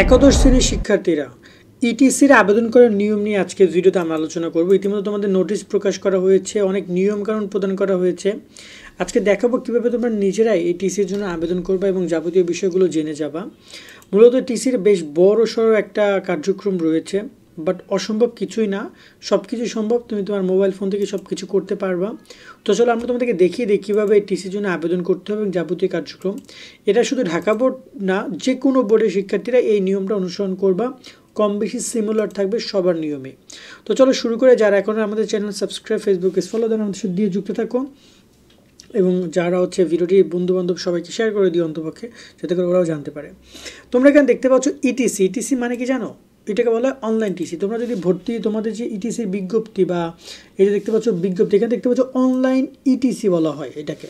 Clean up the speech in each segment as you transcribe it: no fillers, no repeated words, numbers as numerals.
একাদশ শ্রেণীর শিক্ষার্থীরা ইটিসির আবেদন করার নিয়ম নিয়ে আজকের ভিডিওতে আমরা আলোচনা করব। ইতিমধ্যে তোমাদের নোটিশ প্রকাশ করা হয়েছে, অনেক নিয়মকানুন প্রদান করা হয়েছে। আজকে দেখাবো কীভাবে তোমরা নিজেরাই এই টিসির জন্য আবেদন করবা এবং যাবতীয় বিষয়গুলো জেনে যাবা। মূলত টিসির বেশ বড় সড়ো একটা কার্যক্রম রয়েছে, বাট অসম্ভব কিছুই না, সব কিছু সম্ভব। তুমি তোমার মোবাইল ফোন থেকে সব কিছু করতে পারবা। তো চলো আমরা তোমাদেরকে দেখিয়ে দিই কীভাবে এই টিসির জন্য আবেদন করতে হবে এবং যাবতীয় কার্যক্রম। এটা শুধু ঢাকা বোর্ড না, যে কোনো বোর্ডের শিক্ষার্থীরা এই নিয়মটা অনুসরণ করবা। কম বেশি সিমিলার থাকবে সবার নিয়মে। তো চলো শুরু করে, যারা এখন আমাদের channel subscribe, Facebook page follow দেন, আমাদের সাথে দিয়ে যুক্ত থাকো এবং যারা ভিডিওটি বন্ধুবান্ধব সবাইকে শেয়ার করে দিও অন্তপক্ষে, যাতে করে ওরাও জানতে পারে। তোমরা এখানে দেখতে পাচ্ছ ইটিসি। ইটিসি মানে কি জানো? এটাকে বলা হয় অনলাইন টিসি। তোমরা যদি ভর্তি, তোমাদের যে ইটিসির বিজ্ঞপ্তি বা এই যে দেখতে পাচ্ছ বিজ্ঞপ্তি, এখানে দেখতে পাচ্ছ অনলাইন ইটিসি বলা হয় এটাকে।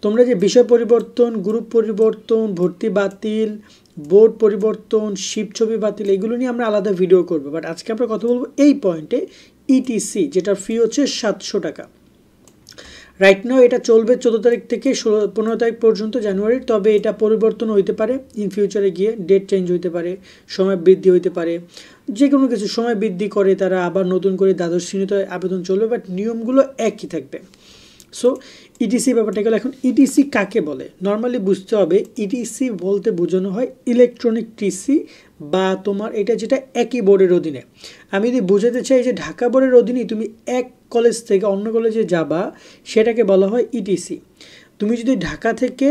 তোমরা যে বিষয় পরিবর্তন, গ্রুপ পরিবর্তন, ভর্তি বাতিল, বোর্ড পরিবর্তন, শিপ ছবি বাতিল, এগুলো নিয়ে আমরা আলাদা ভিডিও করবো। বাট আজকে আমরা কথা বলবো এই পয়েন্টে ইটিসি, যেটার ফি হচ্ছে 700 টাকা। রাইট নাও এটা চলবে 14 তারিখ থেকে 15 তারিখ পর্যন্ত জানুয়ারির। তবে এটা পরিবর্তন হইতে পারে ইন ফিউচারে গিয়ে, ডেট চেঞ্জ হইতে পারে, সময় বৃদ্ধি হইতে পারে, যে কোনো কিছু সময় বৃদ্ধি করে তারা আবার নতুন করে দ্বাদশ শ্রেণীতে আবেদন চলবে, বাট নিয়মগুলো একই থাকবে। সো ইটিসি ব্যাপারটা গেল। এখন ইটিসি কাকে বলে নর্মালি বুঝতে হবে। ইটিসি বলতে বোঝানো হয় ইলেকট্রনিক টিসি, বা তোমার এটা যেটা একই বোর্ডের অধীনে। আমি যদি বোঝাতে চাই যে ঢাকা বোর্ডের অধীনে তুমি এক কলেজ থেকে অন্য কলেজে যাবা, সেটাকে বলা হয় ইটিসি। তুমি যদি ঢাকা থেকে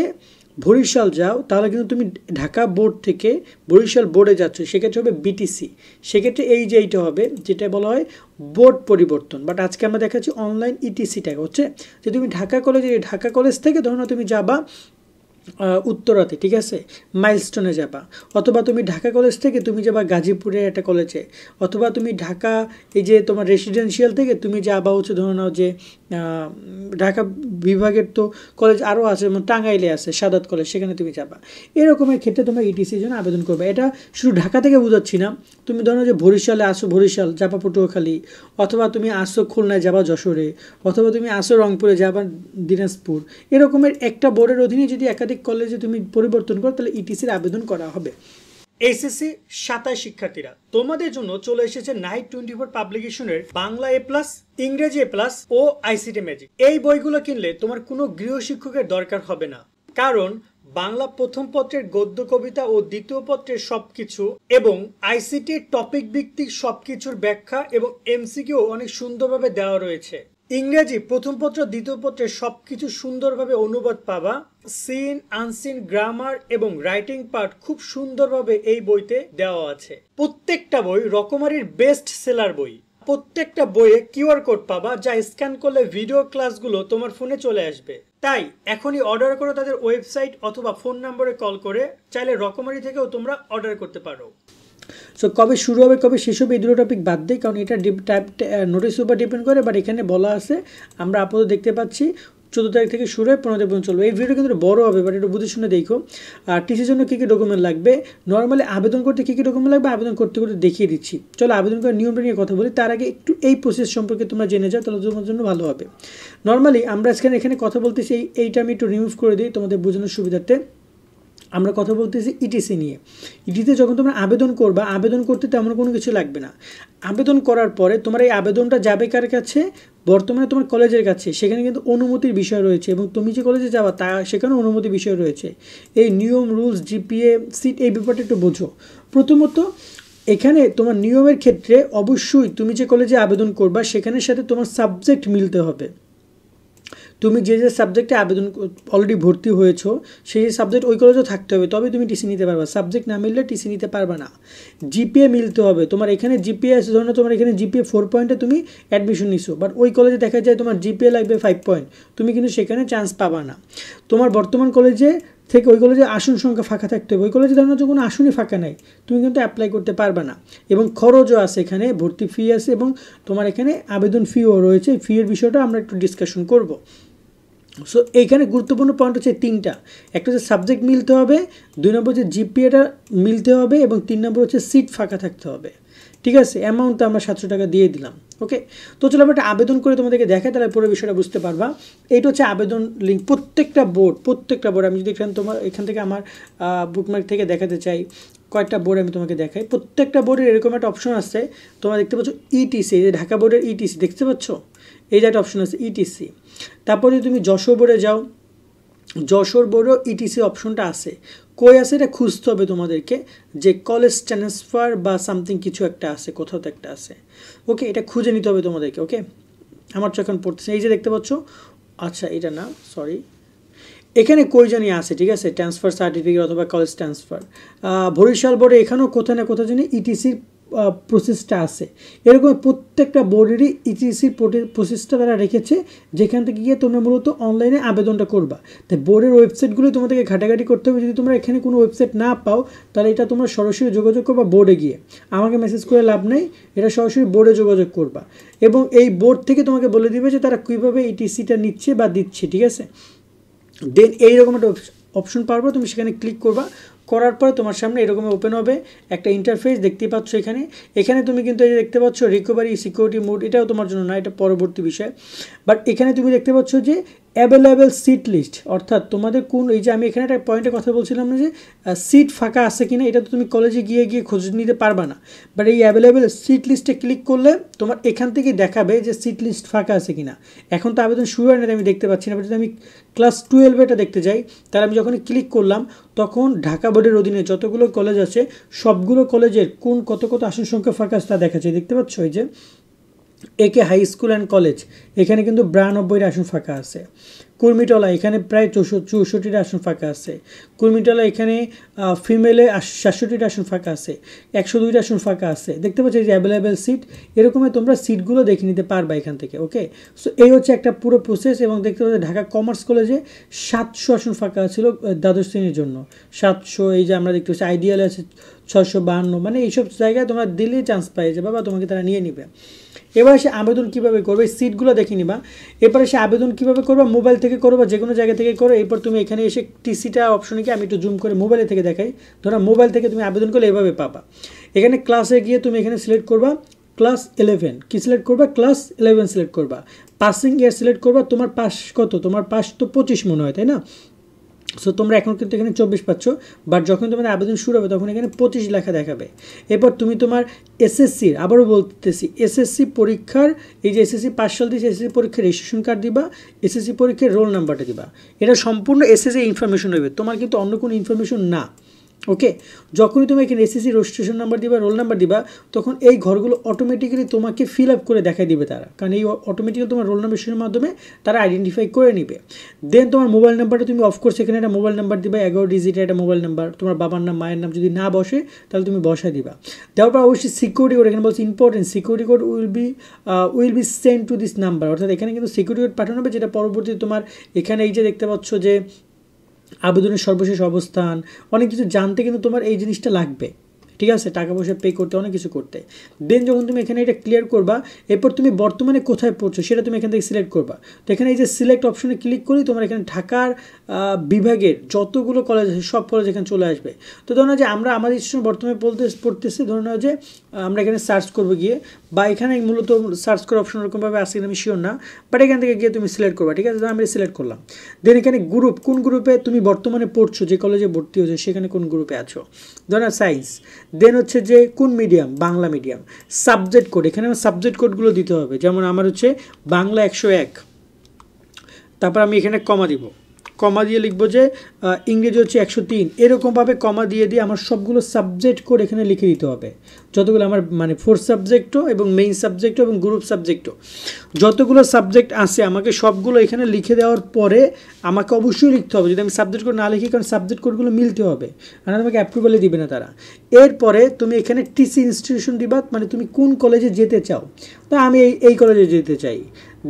বরিশাল যাও, তাহলে কিন্তু তুমি ঢাকা বোর্ড থেকে বরিশাল বোর্ডে যাচ্ছ, সেক্ষেত্রে হবে বিটিসি। সেক্ষেত্রে এই যে এইটা হবে, যেটা বলা হয় বোর্ড পরিবর্তন। বাট আজকে আমরা দেখাচ্ছি অনলাইন ইটিসিটা হচ্ছে যে তুমি ঢাকা কলেজ থেকে ধরো না তুমি যাবা উত্তরাতে, ঠিক আছে, মাইলস্টোনে যাবা, অথবা তুমি ঢাকা কলেজ থেকে তুমি যাবা গাজীপুরের একটা কলেজে, অথবা তুমি ঢাকা এই যে তোমার রেসিডেন্সিয়াল থেকে তুমি যাবা হচ্ছে ধরে নাও যে ঢাকা বিভাগের তো কলেজ আরও আছে, যেমন টাঙ্গাইলে আছে সাদাত কলেজ, সেখানে তুমি যাবা। এরকমের ক্ষেত্রে তোমরা ইটিসির জন্য আবেদন করবে। এটা শুধু ঢাকা থেকে বোঝাচ্ছি না, তুমি ধরো যে বরিশালে আসো, বরিশাল যাবা পটুয়াখালী, অথবা তুমি আসো খুলনায় যাবা যশোরে, অথবা তুমি আসো রংপুরে যাবা দিনাজপুর। এরকমের একটা বোর্ডের অধীনে যদি একাধিক কলেজে তুমি পরিবর্তন করো, তাহলে ইটিসির আবেদন করা হবে। এসএসসি 27 শিক্ষার্থীরা, তোমাদের জন্য চলে এসেছে নাইট 24 পাবলিকেশনের বাংলা এ প্লাস, ইংরেজি এ প্লাস ও আইসিটি ম্যাজিক। এই বইগুলো কিনলে তোমার কোনো গৃহ শিক্ষকের দরকার হবে না, কারণ বাংলা প্রথম পত্রের গদ্য কবিতা ও দ্বিতীয় পত্রের সবকিছু এবং আইসিটি টপিক ভিত্তিক সবকিছুর ব্যাখ্যা এবং এমসিকিউ অনেক সুন্দরভাবে দেওয়া রয়েছে। ইংরেজি প্রথম পত্র দ্বিতীয় পত্রের সবকিছু সুন্দরভাবে অনুবাদ পাবা। সিন, আনসিন, গ্রামার এবং রাইটিং পার্ট খুব সুন্দরভাবে এই বইতে দেওয়া আছে। প্রত্যেকটা বই রকমারির বেস্ট সেলার বই। প্রত্যেকটা বইয়ে কিউআর কোড পাবা, যা স্ক্যান করলে ভিডিও ক্লাসগুলো তোমার ফোনে চলে আসবে। তাই এখনই অর্ডার করো তাদের ওয়েবসাইট অথবা ফোন নম্বরে কল করে। চাইলে রকমারি থেকেও তোমরা অর্ডার করতে পারো। সো কবে শুরু হবে কবে শেষ হবে এই দুটো টপিক বাদ দিই, কারণ এটা নোটিস উপর ডিপেন্ড করে। বাট এখানে বলা আছে, আমরা আপাতত দেখতে পাচ্ছি 14 তারিখ থেকে শুরু হয়ে 15 তারিখ পর্যন্ত চলবে। এই ভিডিও কিন্তু বড় হবে, বাট একটু বুঝে শুনে দেখো। আর টিসির জন্য কী কী ডকুমেন্ট লাগবে, নর্মালি আবেদন করতে কী কী ডকুমেন্ট লাগবে আবেদন করতে করতে দেখিয়ে দিচ্ছি। চলো আবেদন করার নিয়মটা নিয়ে কথা বলি। তার আগে একটু এই প্রসেস সম্পর্কে তোমরা জেনে যাও, তাহলে তোমার জন্য ভালো হবে। নর্মালি আমরা এখানে কথা বলতেছি, এইটা আমি একটু রিমুভ করে দিই তোমাদের বোঝানোর সুবিধার্থে। আমরা কথা বলতেছি ইটিসি নিয়ে। ইটিসিতে যখন তোমরা আবেদন করবা, আবেদন করতে তেমন কোনো কিছু লাগবে না। আবেদন করার পরে তোমার এই আবেদনটা যাবে কার কাছে? বর্তমানে তোমার কলেজের কাছে। সেখানে কিন্তু অনুমতির বিষয় রয়েছে, এবং তুমি যে কলেজে যাবা তা সেখানে অনুমতির বিষয় রয়েছে। এই নিয়ম, রুলস, জিপিএ, সিট, এই ব্যাপারটা একটু বোঝো। প্রথমত এখানে তোমার নিয়মের ক্ষেত্রে অবশ্যই তুমি যে কলেজে আবেদন করবা সেখানের সাথে তোমার সাবজেক্ট মিলতে হবে। তুমি যে সাবজেক্টে আবেদন অলরেডি ভর্তি হয়েছো সেই সাবজেক্ট ওই কলেজেও থাকতে হবে, তবে তুমি টিসি নিতে পারবা। সাবজেক্ট না মিললে টিসি নিতে পারবা না। জিপিএ মিলতে হবে। তোমার এখানে জিপিএ আছে, ধরো তোমার এখানে জিপিএ 4 পয়েন্টে তুমি অ্যাডমিশন নিছো, বাট ওই কলেজে দেখা যায় তোমার জিপিএ লাগবে 5 পয়েন্ট, তুমি কিন্তু সেখানে চান্স পাবা না। তোমার বর্তমান কলেজে থেকে ওই কলেজে আসন সংখ্যা ফাঁকা থাকতে হবে। ওই কলেজে ধরো কোনো আসনই ফাঁকা নাই, তুমি কিন্তু অ্যাপ্লাই করতে পারবে না। এবং খরচও আছে, এখানে ভর্তি ফি আছে এবং তোমার এখানে আবেদন ফিও রয়েছে। ফিয়ের বিষয়টা আমরা একটু ডিসকাশন করব। সো এইখানে গুরুত্বপূর্ণ পয়েন্ট হচ্ছে 3টা। একটা হচ্ছে সাবজেক্ট মিলতে হবে, 2 নম্বর হচ্ছে জিপিএটা মিলতে হবে, এবং 3 নম্বর হচ্ছে সিট ফাঁকা থাকতে হবে। ঠিক আছে, অ্যামাউন্টটা আমরা 700 টাকা দিয়ে দিলাম। ওকে, তো চলো আমরা একটা আবেদন করে তোমাদেরকে দেখাই, তাহলে পুরো বিষয়টা বুঝতে পারবা। এইটা হচ্ছে আবেদন লিঙ্ক। প্রত্যেকটা বোর্ড আমি যদি এখান থেকে আমার বুকমার্ক থেকে দেখাতে চাই, কয়েকটা বোর্ড আমি তোমাকে দেখাই। প্রত্যেকটা বোর্ডের এরকম একটা অপশন আছে, তোমরা দেখতে পাচ্ছ ইটিসি, এই যে ঢাকা বোর্ডের ইটিসি দেখতে পাচ্ছ, এই যে একটা অপশন আছে ইটিসি। তারপর যদি তুমি যশোর বোর্ডে যাও, যশোর বোর্ডও ইটিসি অপশনটা আছে। কই আছে এটা খুঁজতে হবে তোমাদেরকে, যে কলেজ ট্রান্সফার বা সামথিং কিছু একটা আছে, কোথাও তো একটা আছে। ওকে, এটা খুঁজে নিতে হবে তোমাদেরকে। ওকে, আমার তো এখন পড়তেছে, এই যে দেখতে পাচ্ছ, আচ্ছা এটা না, সরি, এখানে কই জানি আছে, ঠিক আছে, ট্রান্সফার সার্টিফিকেট অথবা কলেজ ট্রান্সফার। বরিশাল বোর্ডে এখানেও কোথাও না কোথাও জানি ইটিসির প্রসেসটা আছে। এরকম প্রত্যেকটা বোর্ডেরই ইটিসির প্রসেসটা তারা রেখেছে, যেখান থেকে গিয়ে তোমরা মূলত অনলাইনে আবেদনটা করবা। তাই বোর্ডের ওয়েবসাইটগুলো তোমাদেরকে ঘাটাঘাটি করতে হবে। যদি তোমরা এখানে কোনো ওয়েবসাইট না পাও, তাহলে এটা তোমরা সরাসরি যোগাযোগ করবা বোর্ডে গিয়ে, আমাকে মেসেজ করে লাভ নেই, এটা সরাসরি বোর্ডে যোগাযোগ করবা। এবং এই বোর্ড থেকে তোমাকে বলে দিবে যে তারা কীভাবে ইটিসিটা নিচ্ছে বা দিচ্ছে, ঠিক আছে। দেন এইরকম একটা অপশন পারবো, তুমি সেখানে ক্লিক করবা, করার পরে তোমার সামনে এরকম ওপেন হবে একটা ইন্টারফেস, দেখতেই পাচ্ছ। এখানে তুমি কিন্তু এই যে দেখতে পাচ্ছ রিকভারি সিকিউরিটি মোড, এটাও তোমার জন্য না, এটা পরবর্তী বিষয়। বাট এখানে তুমি দেখতে পাচ্ছ যে অ্যাভেলেবেল সিট লিস্ট, অর্থাৎ তোমাদের কোন, এই যে আমি এখানে একটা পয়েন্টের কথা বলছিলাম না, যে সিট ফাঁকা আছে কিনা, এটা তো তুমি কলেজে গিয়ে খোঁজ নিতে পারবা না। বাট এই অ্যাভেলেবেল সিট লিস্টে ক্লিক করলে তোমার এখান থেকে দেখাবে যে সিট লিস্ট ফাঁকা আছে কিনা। এখন তো আবেদন শুরু হয় না, আমি দেখতে পাচ্ছি না। বাট যদি আমি ক্লাস 12 এটা দেখতে যাই, তাহলে আমি যখন ক্লিক করলাম, তখন ঢাকা বোর্ডের অধীনে যতগুলো কলেজ আছে সবগুলো কলেজের কোন কত আসন সংখ্যা ফাঁকা আছে তা দেখাচ্ছে, দেখতে পাচ্ছ। এই যে একে হাই স্কুল অ্যান্ড কলেজ, এখানে কিন্তু 92টা আসন ফাঁকা আছে। কুর্মিটলা এখানে প্রায় 64টা আসন ফাঁকা আছে। কুর্মিটলা এখানে ফিমেলে 67টা আসন ফাঁকা আছে, 102টা আসন ফাঁকা আছে। দেখতে পাচ্ছ যে অ্যাভেলেবেল সিট, এরকমই তোমরা সিটগুলো দেখে নিতে পারবা এখান থেকে। ওকে, সো এই হচ্ছে একটা পুরো প্রসেস। এবং দেখতে পাচ্ছ ঢাকা কমার্স কলেজে 700 আসন ফাঁকা ছিল দ্বাদশ শ্রেণীর জন্য, 700। এই যে আমরা দেখতে পাচ্ছি আইডিয়ালে আছে 652, মানে এইসব জায়গায় তোমরা দিলেই চান্স পাই যাবে বা তোমাকে তারা নিয়ে নিবে। এবার সে আবেদন কীভাবে করবে, সিটগুলো দেখে নিবা। এরপরে সে আবেদন কীভাবে করবা, মোবাইল থেকে করো বা যে কোনো জায়গা থেকে করো। এরপর তুমি এখানে এসে টিসিটা অপশনে গিয়ে, আমি একটু জুম করে মোবাইলে থেকে দেখাই, ধরো মোবাইল থেকে তুমি আবেদন করলে এভাবে পাবা। এখানে ক্লাসে গিয়ে তুমি এখানে সিলেক্ট করবা ক্লাস 11, কি সিলেক্ট করবা, ক্লাস 11 সিলেক্ট করবা। পাসিং ইয়ার সিলেক্ট করবা, তোমার পাস কত, তোমার পাস তো 25 মনে হয়, তাই না। সো তোমরা এখন কিন্তু এখানে 24 পাচ্ছ, বাট যখন তোমাদের আবেদন শুরু হবে তখন এখানে 25 লেখা দেখাবে। এরপর তুমি তোমার এসএসসির, আবারও বলতেছি, এসএসসি পরীক্ষার, এই যে এসএসসি পাস সাল দিয়েছে, এসএসসি পরীক্ষার রেজিস্ট্রেশন কার্ড দিবা, এসএসসি পরীক্ষার রোল নাম্বারটা দিবা। এটা সম্পূর্ণ এসএসসি ইনফরমেশন হবে, তোমার কিন্তু অন্য কোনো ইনফরমেশন না। ওকে, যখনই তুমি এখানে এসএসসি রেজিস্ট্রেশন নাম্বার দিবা, রোল নাম্বার দিবা, তখন এই ঘরগুলো অটোমেটিক্যালি তোমাকে ফিল আপ করে দেখাই দিবে তারা, কারণ এই অটোমেটিক্যালি তোমার রোল নাম্বারের মাধ্যমে তারা আইডেন্টিফাই করে নিবে। দেন তোমার মোবাইল নাম্বারটা তুমি অফকোর্স এখানে একটা মোবাইল নাম্বার দিবা, 11 ডিজিটের একটা মোবাইল নাম্বার, তোমার বাবার নাম মায়ের নাম যদি না বসে তাহলে তুমি বসায় দিবা। দেওয়ার পর অবশ্যই সিকিউরিটি কোড, এখানে বলছে important, security code will be send to this number, অর্থাৎ এখানে কিন্তু সিকিউরিটি কোড পাঠানো হবে, যেটা পরবর্তীতে তোমার এখানে এই যে দেখতে পাচ্ছ যে আবেদনের সর্বশেষ অবস্থান, অনেক কিছু জানতে কিন্তু তোমার এই জিনিসটা লাগবে, ঠিক আছে, টাকা পয়সা পে করতে, অনেক কিছু করতে। দেন যখন তুমি এখানে এটা ক্লিয়ার করবা, এরপর তুমি বর্তমানে কোথায় পড়ছো সেটা তুমি এখান থেকে সিলেক্ট করবা। তো এখানে এই যে সিলেক্ট অপশনে ক্লিক করি, তোমার এখানে ঢাকার বিভাগের যতগুলো কলেজ আছে সব কলেজ এখানে চলে আসবে। তো ধরো না যে আমরা আমাদের স্টুডেন্ট বর্তমানে পড়তেছি, ধরো না যে আমরা এখানে সার্চ করবো গিয়ে, বা এখানে মূলত সার্চ করার অপশন ওরকমভাবে আসে কিনা আমি শিওর না, বাট এখান থেকে গিয়ে তুমি সিলেক্ট করবা, ঠিক আছে। আমি সিলেক্ট করলাম। দেন এখানে গ্রুপ, কোন গ্রুপে তুমি বর্তমানে পড়ছো, যে কলেজে ভর্তি হয়েছে সেখানে কোন গ্রুপে আছো, ধরো সায়েন্স। দেন হচ্ছে যে কোন medium, Bangla medium. Subject code, এখানে আমার সাবজেক্ট কোডগুলো দিতে হবে, যেমন আমার হচ্ছে বাংলা 101, তারপর আমি এখানে কমা দিব, কমা দিয়ে লিখবো যে ইংরেজি হচ্ছে 103, এরকমভাবে কমা দিয়ে আমার সবগুলো সাবজেক্ট কোড এখানে লিখে দিতে হবে, যতগুলো আমার মানে 4 সাবজেক্টও এবং মেইন সাবজেক্টও এবং গ্রুপ সাবজেক্টও যতগুলো সাবজেক্ট আছে আমাকে সবগুলো এখানে লিখে দেওয়ার পরে আমাকে অবশ্যই লিখতে হবে, যদি আমি সাবজেক্ট কোড না লিখি, কারণ সাবজেক্ট কোডগুলো মিলতে হবে, আর আমাকে অ্যাপ্রুভালে দিবে না তারা। এরপরে তুমি এখানে টিসি ইনস্টিটিউশন দিবা, মানে তুমি কোন কলেজে যেতে চাও, তা আমি এই কলেজে যেতে চাই।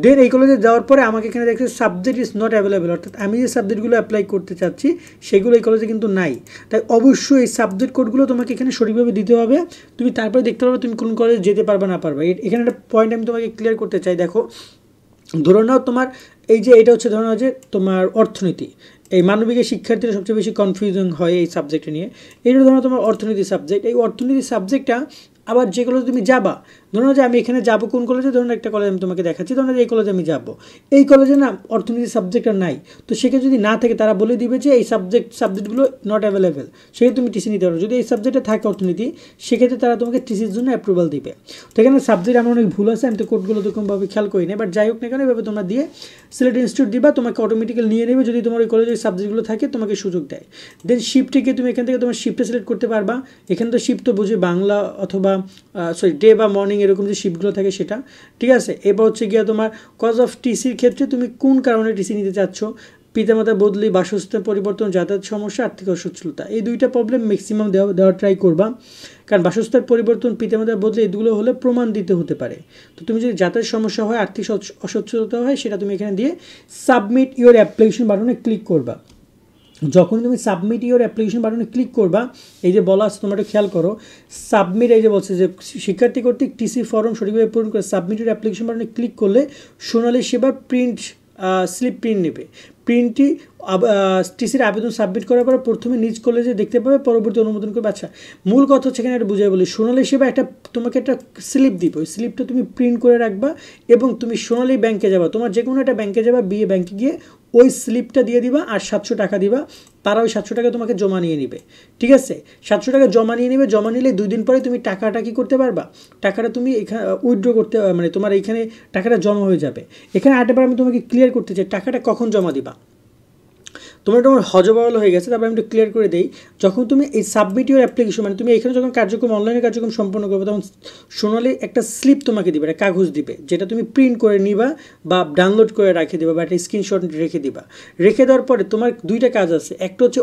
দেন এই কলেজে যাওয়ার পরে আমাকে এখানে দেখছে সাবজেক্ট ইজ নট অ্যাভেলেবেল, অর্থাৎ আমি যে সাবজেক্টগুলো অ্যাপ্লাই করতে চাচ্ছি সেগুলো এই কলেজে কিন্তু নাই। তাই অবশ্যই এই সাবজেক্ট কোডগুলো তোমাকে এখানে সঠিকভাবে দিতে হবে, তুমি তারপরে দেখতে পারবে তুমি কোন কলেজে যেতে পারবে না পারবে। এখানে একটা পয়েন্ট আমি তোমাকে ক্লিয়ার করতে চাই, দেখো ধরো নাও তোমার এই যে এটা হচ্ছে ধরো নাও যে তোমার অর্থনীতি, এই মানবিকের শিক্ষার্থীরা সবচেয়ে বেশি কনফিউজন হয় এই সাবজেক্টে নিয়ে। এটা ধরো তোমার অর্থনীতি সাবজেক্ট, এই অর্থনীতি সাবজেক্টটা আবার যেগুলো তুমি যাবা ধরুন যে আমি এখানে যাবো কোন কলেজে, ধরুন একটা কলেজ আমি তোমাকে দেখাচ্ছি, ধরুন এই কলেজে আমি যাব, এই কলেজে না অর্থনীতি সাবজেক্ট আর নাই, তো সেক্ষেত্রে যদি না থাকে তারা বলে দিবে যে এই সাবজেক্টগুলো নট অ্যাভেলেবেল, সেক্ষেত্রে তুমি টিসি নিতে পারো। যদি এই সাবজেক্টে থাকে অর্থনীতি, সেক্ষেত্রে তারা তোমাকে টিসির জন্য অ্যাপ্রুভাল দিবে। তো এখানে সাবজেক্ট আমার অনেক ভুল আছে, আমি তো কোডগুলো এরকমভাবে খেয়াল করি না, বাট যাই হোক না কেন এভাবে তোমরা দিয়ে সিলেট ইনস্টিটিউট দিবা, তোমাকে অটোমেটিক্যালি নিয়ে নেবে যদি তোমার ওই কলেজের সাবজেক্টগুলো থাকে, তোমাকে সুযোগ দেয়। দেন শিফটে গিয়ে তুমি এখান থেকে তোমার শিফটে সিলেক্ট করতে পারবা। এখানে তো শিফট তো বুঝি বাংলা অথবা ডে বা মর্নিং এরকম যে শিফটগুলো থাকে সেটা, ঠিক আছে। এবার হচ্ছে গিয়ে তোমার কজ অফ টিসির ক্ষেত্রে তুমি কোন কারণে টিসি নিতে চাচ্ছ, পিতামাতা বদলি, বাসস্থান পরিবর্তন, যাতায়াত সমস্যা, আর্থিক অসচ্ছলতা, এই দুইটা প্রবলেম ম্যাক্সিমাম দেওয়ার ট্রাই করবা, কারণ বাসস্থান পরিবর্তন, পিতামাতা বদলি এগুলো হলে প্রমাণ দিতে হতে পারে। তো তুমি যদি যাতায়াত সমস্যা হয়, আর্থিক অসচ্ছলতা হয়, সেটা তুমি এখানে দিয়ে সাবমিট ইওর অ্যাপ্লিকেশন বাটনে ক্লিক করবা। যখন তুমি সাবমিট ইওর অ্যাপ্লিকেশন বাটনে ক্লিক করবা, এই যে বলা আছে তোমরা একটু খেয়াল করো, সাবমিট, এই যে বলছে যে শিক্ষার্থী কর্তৃক টিসি ফর্ম সঠিকভাবে পূরণ করে সাবমিট ইওর অ্যাপ্লিকেশন বাটনে ক্লিক করলে সোনালী সেবার স্লিপ প্রিন্ট নেবে। প্রিন্টটি টিসির আবেদন সাবমিট করার পর প্রথমে নিজ কলেজে দেখতে পাবে, পরবর্তী অনুমোদন করবে। আচ্ছা, মূল কথা হচ্ছে এখানে একটা বুঝাই বলি, সোনালী সেবা তোমাকে একটা স্লিপ দিবে, ওই স্লিপটা তুমি প্রিন্ট করে রাখবা এবং তুমি সোনালী ব্যাংকে যাবা, তোমার যে কোনো একটা ব্যাংকে যাবা, বিএ ব্যাংকে গিয়ে ওই স্লিপটা দিয়ে দিবা আর 700 টাকা দিবা, তারা ওই 700 টাকা তোমাকে জমা নিয়ে নেবে, ঠিক আছে। 700 টাকা জমা নিয়ে নেবে, জমা নিলে 2 দিন পরে তুমি টাকাটা কি করতে পারবা, টাকাটা তুমি এখানে উইথড্র করতে, মানে তোমার এইখানে টাকাটা জমা হয়ে যাবে। এখানে আরেকবার আমি তোমাকে ক্লিয়ার করতে চাই, টাকাটা কখন জমা দিবা। তোমার হজবরল হয়ে গেছে, তারপর আমি একটু ক্লিয়ার করে দিই। যখন তুমি এই সাবমিট ইওর অ্যাপ্লিকেশন, মানে তুমি এখানে যখন অনলাইনে কার্যক্রম সম্পন্ন করবে, তখন সোনালী একটা স্লিপ তোমাকে দিবে, একটা কাগজ দিবে, যেটা তুমি প্রিন্ট করে নিবা বা ডাউনলোড করে রেখে দিবা বা একটা স্ক্রিনশট রেখে দিবা। রেখে দেওয়ার পরে তোমার দুইটা কাজ আছে, একটা হচ্ছে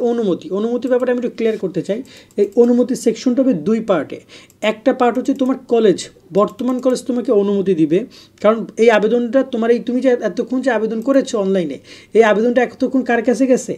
অনুমতির ব্যাপারে আমি একটু ক্লিয়ার করতে চাই। এই অনুমতির সেকশনটা হবে 2 পার্টে। একটা পার্ট হচ্ছে তোমার কলেজ, বর্তমান কলেজ তোমাকে অনুমতি দিবে, কারণ এই আবেদনটা তোমার তুমি যে এতক্ষণ যে আবেদন করেছো অনলাইনে, এই আবেদনটা এতক্ষণ কার কাছে গেছে,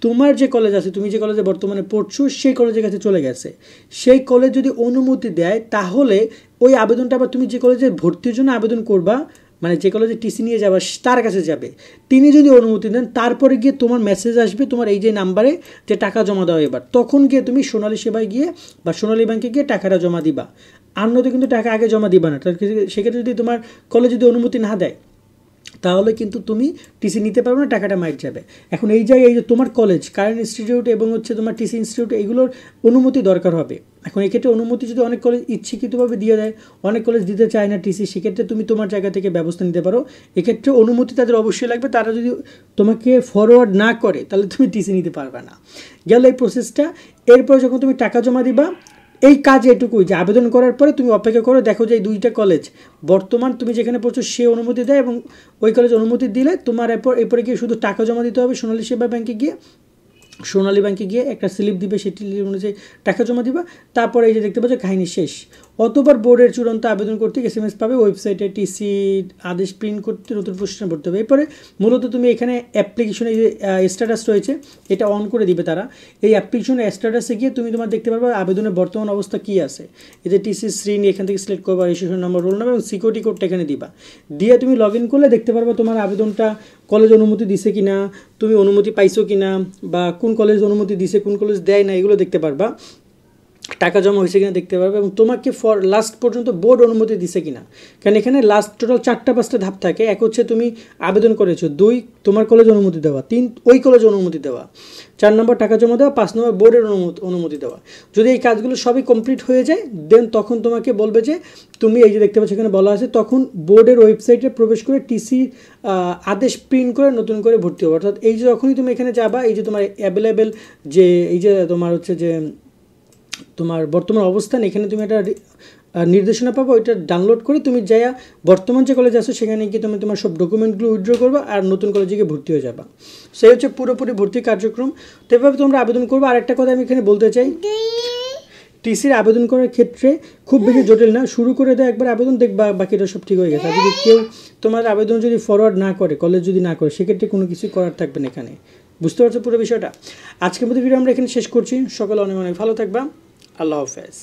তোমার যে কলেজ আছে, তুমি যে কলেজে বর্তমানে পড়ছো সেই কলেজের কাছে চলে গেছে। সেই কলেজ যদি অনুমতি দেয়, তাহলে ওই আবেদনটা আবার তুমি যে কলেজে ভর্তির জন্য আবেদন করবা, মানে যে কলেজে টিসি নিয়ে যাবা তার কাছে যাবে, তিনি যদি অনুমতি দেন, তারপরে গিয়ে তোমার মেসেজ আসবে তোমার এই যে নাম্বারে যে টাকা জমা দাও এবার, তখন গিয়ে তুমি সোনালী সেবায় গিয়ে বা সোনালী ব্যাংকে গিয়ে টাকাটা জমা দিবা। আর নয়তো কিন্তু টাকা আগে জমা দিবা না, সেক্ষেত্রে যদি তোমার কলেজ যদি অনুমতি না দেয়, তাহলে কিন্তু তুমি টিসি নিতে পারবে না, টাকাটা মাইট যাবে। এখন এই জায়গায় এই যে তোমার কলেজ, কারেন্ট ইনস্টিটিউট এবং হচ্ছে তোমার টিসি ইনস্টিটিউট, এগুলোর অনুমতি দরকার হবে। এখন এক্ষেত্রে অনুমতি যদি অনেক কলেজ ইচ্ছাকৃতভাবে দিয়ে দেয়, অনেক কলেজ দিতে চায় না টিসি, সেক্ষেত্রে তুমি তোমার জায়গা থেকে ব্যবস্থা নিতে পারো। এক্ষেত্রে অনুমতি তাদের অবশ্যই লাগবে, তারা যদি তোমাকে ফরওয়ার্ড না করে তাহলে তুমি টিসি নিতে পারবে না। গেল এই প্রসেসটা। এরপর যখন তুমি টাকা জমা দিবা, এই কাজ এটুকুই যে আবেদন করার পরে তুমি অপেক্ষা করো, দেখো যে এই 2টা কলেজ বর্তমান তুমি যেখানে পড়ছো সে অনুমতি দেয় এবং ওই কলেজ অনুমতি দিলে তোমার এরপরে গিয়ে শুধু টাকা জমা দিতে হবে সোনালী সেবা ব্যাংকে গিয়ে, সোনালী ব্যাংকে গিয়ে একটা স্লিপ দিবে, সেটি অনুযায়ী টাকা জমা দিবা। তারপরে এই যে দেখতে পাচ্ছ কাহিনী শেষ। অতবার বোর্ডের চূড়ান্ত আবেদন করতে SMS পাবে, ওয়েবসাইটে টিসি আদেশ প্রিন্ট করতে নতুন প্রশ্ন ভরতে হবে। এরপরে মূলত তুমি এখানে অ্যাপ্লিকেশনে যে স্ট্যাটাস রয়েছে এটা অন করে দিবে তারা। এই অ্যাপ্লিকেশনের স্ট্যাটাসে গিয়ে তুমি তোমার দেখতে পারবে আবেদনের বর্তমান অবস্থা কী আছে। এই যে টিসি শ্রেণী এখান থেকে সিলেক্ট করবা, রেজিস্ট্রেশন নাম্বার, রোল নাম্বার এবং সিকিউরিটি কোডটা এখানে দিবা। দিয়ে তুমি লগ ইন করলে দেখতে পারবে তোমার আবেদনটা কলেজ অনুমতি দিছে কিনা, তুমি অনুমতি পাইছো কিনা, বা কোন কলেজ অনুমতি দিছে কোন কলেজ দেয় না, এগুলো দেখতে পারবা। টাকা জমা হয়েছে কিনা দেখতে পারবে এবং তোমাকে লাস্ট পর্যন্ত বোর্ড অনুমতি দিছে কিনা, কারণ এখানে লাস্ট টোটাল 4-5টা ধাপ থাকে। এক হচ্ছে তুমি আবেদন করেছো, 2 তোমার কলেজ অনুমতি দেওয়া, 3 ওই কলেজ অনুমতি দেওয়া, 4 নম্বর টাকা জমা দেওয়া, 5 নম্বর বোর্ডের অনুমতি দেওয়া। যদি এই কাজগুলো সবই কমপ্লিট হয়ে যায়, দেন তখন তোমাকে বলবে যে তুমি এই যে দেখতে পাচ্ছ এখানে বলা আছে, তখন বোর্ডের ওয়েবসাইটে প্রবেশ করে টিসি আদেশ প্রিন্ট করে নতুন করে ভর্তি হবে। অর্থাৎ এই যে যখনই তুমি এখানে যাবা, এই যে তোমার অ্যাভেলেবেল যে এই যে তোমার হচ্ছে যে তোমার বর্তমান অবস্থান, এখানে তুমি একটা নির্দেশনা পাবো, ওইটা ডাউনলোড করে তুমি যাইয়া বর্তমান যে কলেজ আসো সেখানে গিয়ে তুমি তোমার সব ডকুমেন্টগুলো উইথড্র করবা আর নতুন কলেজে গিয়ে ভর্তি হয়ে যাবা। সেই হচ্ছে পুরোপুরি ভর্তি কার্যক্রম। তো এভাবে তোমরা আবেদন করবে। আর একটা কথা আমি এখানে বলতে চাই, টিসির আবেদন করার ক্ষেত্রে খুব বেশি জটিল না, শুরু করে দেয় একবার আবেদন, দেখবা বাকিটা সব ঠিক হয়ে গেছে। আর যদি কেউ তোমার আবেদন যদি ফরওয়ার্ড না করে, কলেজ যদি না করে, সেক্ষেত্রে কোনো কিছুই করার থাকবে না এখানে। বুঝতে পারছো পুরো বিষয়টা? আজকের মধ্যে ভিডিও আমরা এখানে শেষ করছি। সকালে অনেক অনেক ভালো থাকবা। আল্লাহ হাফেজ।